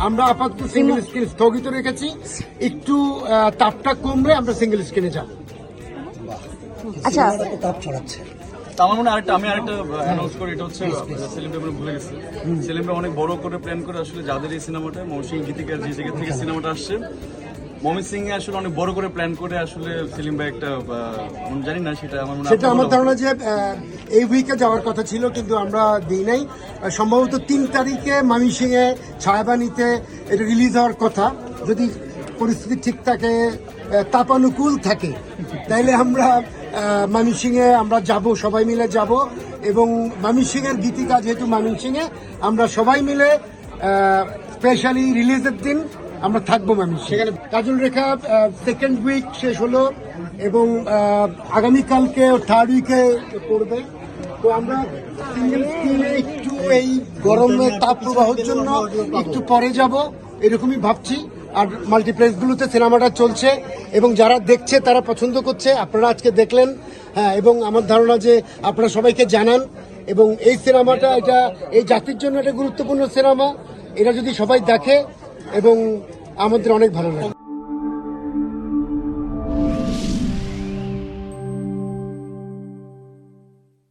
আমরা আপাতত single screen স্থগিত রেখেছি, একটু তাপটা কমলে আমরা সিঙ্গেল স্ক্রিনে যাব। আচ্ছা, তাপ ছড়াচ্ছে। আমার মনে হয় আমি আরেকটা অ্যানাউন্স করি, এটা হচ্ছে সেলিমটা ভুলে গেছি। সেলিমটা অনেক বড় করে প্ল্যান করে আসলে যাদের এই সিনেমাটা মৌসুমী গীতিকার যে জায়গা থেকে সিনেমাটা আসছে, মমি সিং এ আসলে অনেক বড় করে প্ল্যান করে আসলে সেলিম ভাই একটা জানি না সেটা আমার মনে হয় সেটা আমার ধারণা যে এই উইকে যাওয়ার কথা ছিল, কিন্তু আমরা দিই নাই। সম্ভবত 3 তারিখে ময়মনসিংহে ছায়াবানীতে এটা রিলিজ হওয়ার কথা, যদি পরিস্থিতি ঠিক থাকে, তাপানুকূল থাকে, তাইলে আমরা ময়মনসিংহে আমরা যাব, সবাই মিলে যাব। এবং ময়মনসিংহের গীতিকা যেহেতু ময়মনসিংহে, আমরা সবাই মিলে স্পেশালি রিলিজের দিন আমরা থাকবো সেখানে। কাজল রেখা সেকেন্ড উইক শেষ হলো এবং আগামীকালকে 3rd উইকে পড়বে। তো আমরা সিঙ্গেল স্ক্রিনে একটু এই গরমের তাপ প্রবাহের জন্য একটু পরে যাব এরকমই ভাবছি। আর মাল্টিপ্লেক্সগুলোতে সিনেমাটা চলছে এবং যারা দেখছে তারা পছন্দ করছে, আপনারা আজকে দেখলেন। হ্যাঁ, এবং আমার ধারণা যে আপনারা সবাইকে জানান, এবং এই সিনেমাটা এটা এই জাতির জন্য একটা গুরুত্বপূর্ণ সিনেমা, এটা যদি সবাই দেখে এবং আমাদের অনেক ভালো লাগে।